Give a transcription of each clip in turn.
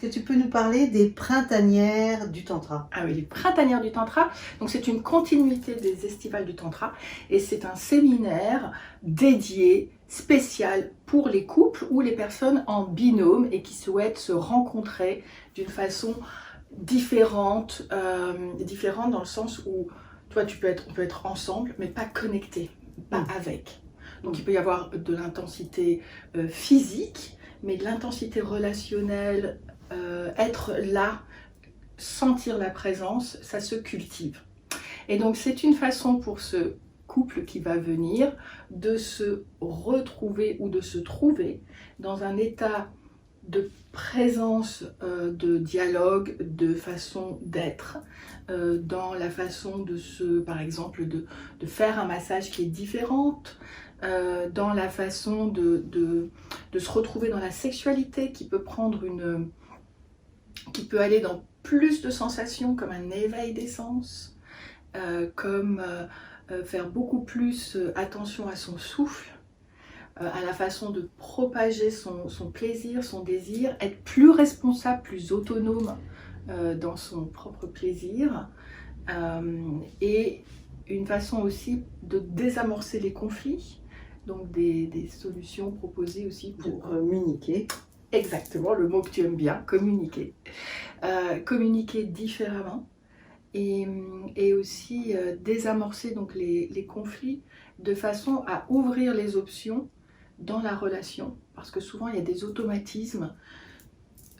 Est-ce que tu peux nous parler des printanières du Tantra? Ah oui, les printanières du Tantra, donc c'est une continuité des estivales du Tantra et c'est un séminaire dédié, spécial pour les couples ou les personnes en binôme et qui souhaitent se rencontrer d'une façon différente, différente dans le sens où toi on peut être ensemble mais pas connecté, pas avec. Donc il peut y avoir de l'intensité physique, mais de l'intensité relationnelle, être là, sentir la présence, ça se cultive. Et donc c'est une façon pour ce couple qui va venir de se retrouver ou de se trouver dans un état de présence, de dialogue, de façon d'être, dans la façon de se, par exemple, de faire un massage qui est différente, dans la façon de se retrouver dans la sexualité qui peut prendre qui peut aller dans plus de sensations comme un éveil des sens, comme faire beaucoup plus attention à son souffle, à la façon de propager son plaisir, son désir, être plus responsable, plus autonome dans son propre plaisir, et une façon aussi de désamorcer les conflits, donc des solutions proposées aussi pour communiquer. Exactement, le mot que tu aimes bien, communiquer. Communiquer différemment et aussi désamorcer donc les conflits de façon à ouvrir les options dans la relation. Parce que souvent il y a des automatismes.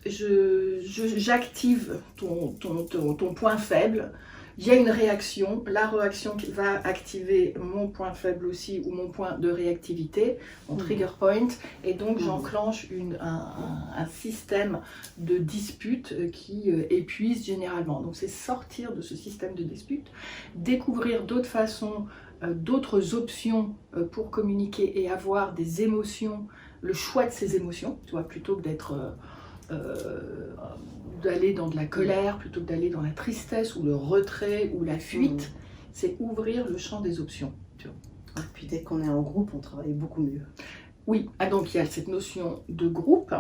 J'active ton point faible. Il y a une réaction, la réaction qui va activer mon point faible aussi ou mon point de réactivité, mon trigger point, et donc j'enclenche un système de dispute qui épuise généralement. Donc c'est sortir de ce système de dispute, découvrir d'autres façons, d'autres options pour communiquer et avoir des émotions, le choix de ces émotions, tu vois, plutôt que d'être... d'aller dans de la colère plutôt que d'aller dans la tristesse ou le retrait ou la fuite, c'est ouvrir le champ des options. Tu vois. Et puis dès qu'on est en groupe, on travaille beaucoup mieux. Oui, donc il y a cette notion de groupe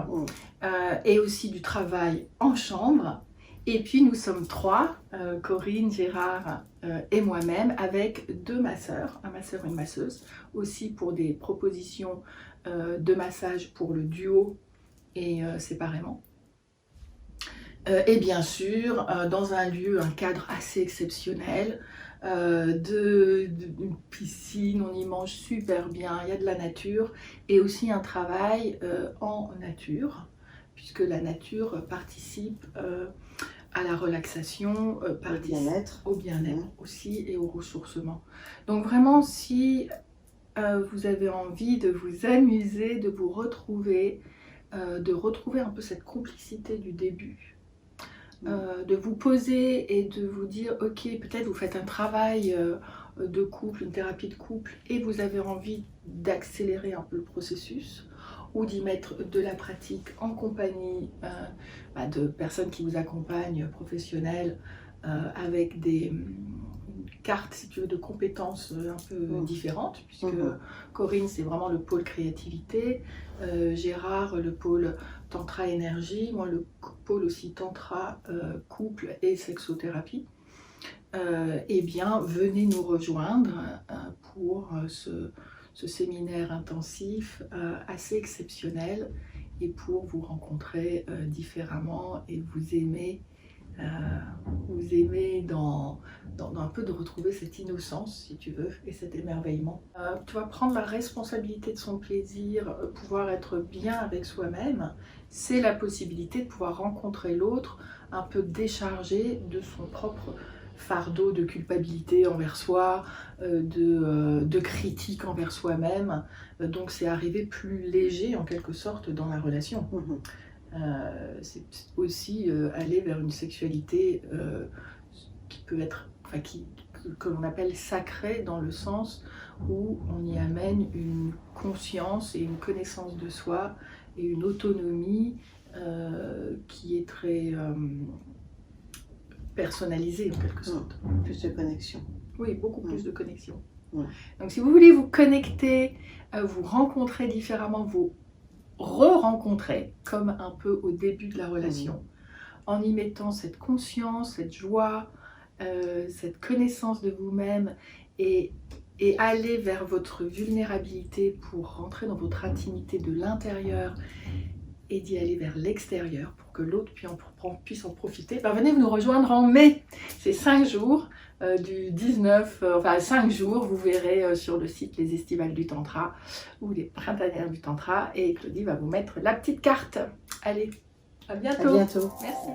et aussi du travail en chambre. Et puis nous sommes trois, Corinne, Gérard et moi-même, avec deux masseurs, un masseur et une masseuse, aussi pour des propositions de massage pour le duo et séparément. Et bien sûr, dans un lieu, un cadre assez exceptionnel, d'une piscine, on y mange super bien, il y a de la nature, et aussi un travail en nature, puisque la nature participe à la relaxation, au bien-être aussi et au ressourcement. Donc vraiment, si vous avez envie de vous amuser, de vous retrouver, de retrouver un peu cette complicité du début, de vous poser et de vous dire ok, peut-être vous faites un travail de couple, une thérapie de couple et vous avez envie d'accélérer un peu le processus ou d'y mettre de la pratique en compagnie de personnes qui vous accompagnent, professionnelles, avec des cartes, si tu veux, de compétences un peu différentes, puisque Corinne, c'est vraiment le pôle créativité, Gérard, le pôle tantra énergie, moi le pôle aussi tantra, couple et sexothérapie. Eh bien, venez nous rejoindre pour ce séminaire intensif assez exceptionnel et pour vous rencontrer différemment et vous aimer dans un peu de retrouver cette innocence, si tu veux, et cet émerveillement. Tu vas prendre la responsabilité de son plaisir, pouvoir être bien avec soi-même, c'est la possibilité de pouvoir rencontrer l'autre un peu déchargé de son propre fardeau de culpabilité envers soi, de critique envers soi-même. Donc c'est arriver plus léger en quelque sorte dans la relation. C'est aussi aller vers une sexualité qui peut être, que l'on appelle sacrée, dans le sens où on y amène une conscience et une connaissance de soi et une autonomie qui est très personnalisée en quelque sorte. Plus de connexion. Oui, beaucoup plus de connexion. Donc si vous voulez vous connecter, vous rencontrer différemment, vous re-rencontrer comme un peu au début de la relation, en y mettant cette conscience, cette joie, cette connaissance de vous-même et aller vers votre vulnérabilité pour rentrer dans votre intimité de l'intérieur et d'y aller vers l'extérieur pour que l'autre puisse en profiter, ben venez nous rejoindre en mai. C'est 5 jours, du 19, enfin 5 jours, vous verrez sur le site les estivales du Tantra ou les printanières du Tantra et Claudie va vous mettre la petite carte. Allez, à bientôt. À bientôt. Merci.